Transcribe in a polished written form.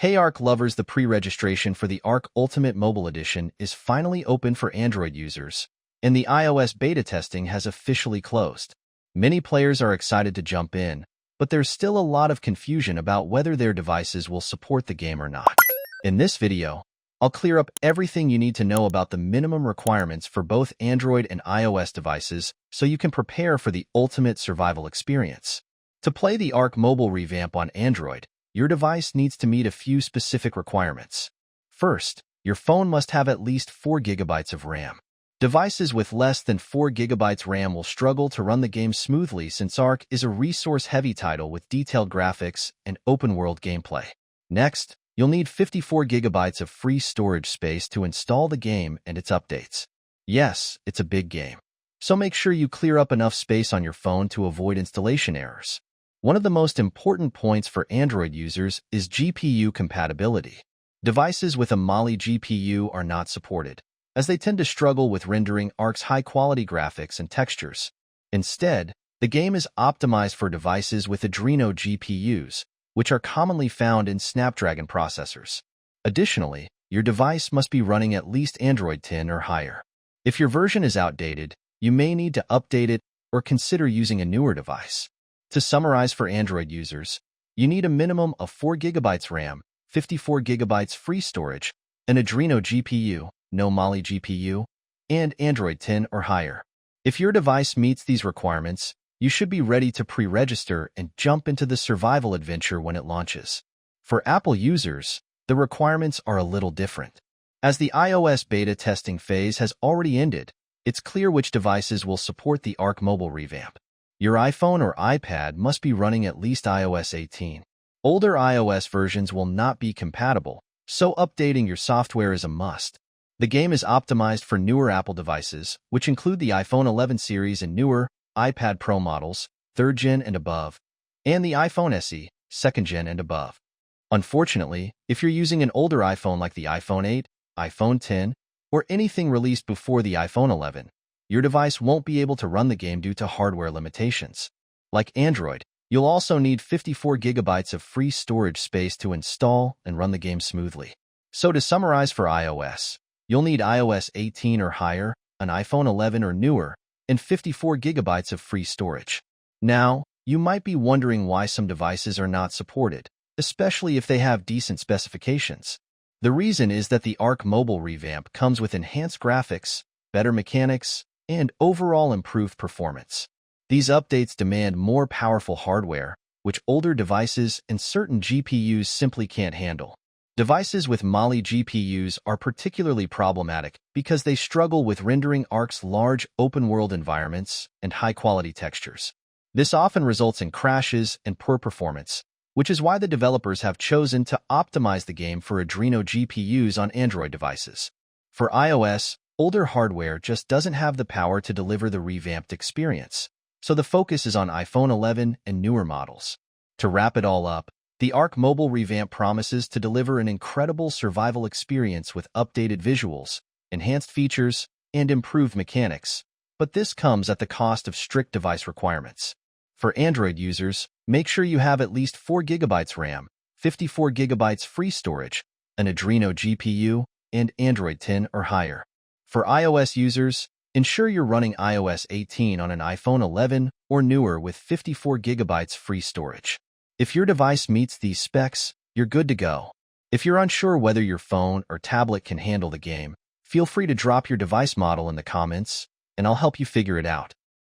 Hey ARK lovers, the pre-registration for the ARK Ultimate Mobile Edition is finally open for Android users, and the iOS beta testing has officially closed. Many players are excited to jump in, but there's still a lot of confusion about whether their devices will support the game or not. In this video, I'll clear up everything you need to know about the minimum requirements for both Android and iOS devices so you can prepare for the ultimate survival experience. To play the ARK Mobile Revamp on Android, your device needs to meet a few specific requirements. First, your phone must have at least 4 GB of RAM. Devices with less than 4 GB RAM will struggle to run the game smoothly since ARK is a resource-heavy title with detailed graphics and open-world gameplay. Next, you'll need 54 GB of free storage space to install the game and its updates. Yes, it's a big game, so make sure you clear up enough space on your phone to avoid installation errors. One of the most important points for Android users is GPU compatibility. Devices with a Mali GPU are not supported, as they tend to struggle with rendering ARK's high-quality graphics and textures. Instead, the game is optimized for devices with Adreno GPUs, which are commonly found in Snapdragon processors. Additionally, your device must be running at least Android 10 or higher. If your version is outdated, you may need to update it or consider using a newer device. To summarize for Android users, you need a minimum of 4 GB RAM, 54 GB free storage, an Adreno GPU, no Mali GPU, and Android 10 or higher. If your device meets these requirements, you should be ready to pre-register and jump into the survival adventure when it launches. For Apple users, the requirements are a little different. As the iOS beta testing phase has already ended, it's clear which devices will support the ARK Mobile Revamp. Your iPhone or iPad must be running at least iOS 18. Older iOS versions will not be compatible, so updating your software is a must. The game is optimized for newer Apple devices, which include the iPhone 11 series and newer iPad Pro models, 3rd Gen and above, and the iPhone SE, 2nd Gen and above. Unfortunately, if you're using an older iPhone like the iPhone 8, iPhone 10, or anything released before the iPhone 11, your device won't be able to run the game due to hardware limitations. Like Android, you'll also need 54 GB of free storage space to install and run the game smoothly. So to summarize for iOS, you'll need iOS 18 or higher, an iPhone 11 or newer, and 54 GB of free storage. Now, you might be wondering why some devices are not supported, especially if they have decent specifications. The reason is that the ARK Mobile Revamp comes with enhanced graphics, better mechanics, and overall improved performance. These updates demand more powerful hardware, which older devices and certain GPUs simply can't handle. Devices with Mali GPUs are particularly problematic because they struggle with rendering ARK's large open-world environments and high-quality textures. This often results in crashes and poor performance, which is why the developers have chosen to optimize the game for Adreno GPUs on Android devices. For iOS, older hardware just doesn't have the power to deliver the revamped experience, so the focus is on iPhone 11 and newer models. To wrap it all up, the ARK Mobile Revamp promises to deliver an incredible survival experience with updated visuals, enhanced features, and improved mechanics, but this comes at the cost of strict device requirements. For Android users, make sure you have at least 4 GB RAM, 54 GB free storage, an Adreno GPU, and Android 10 or higher. For iOS users, ensure you're running iOS 18 on an iPhone 11 or newer with 54 GB free storage. If your device meets these specs, you're good to go. If you're unsure whether your phone or tablet can handle the game, feel free to drop your device model in the comments, and I'll help you figure it out.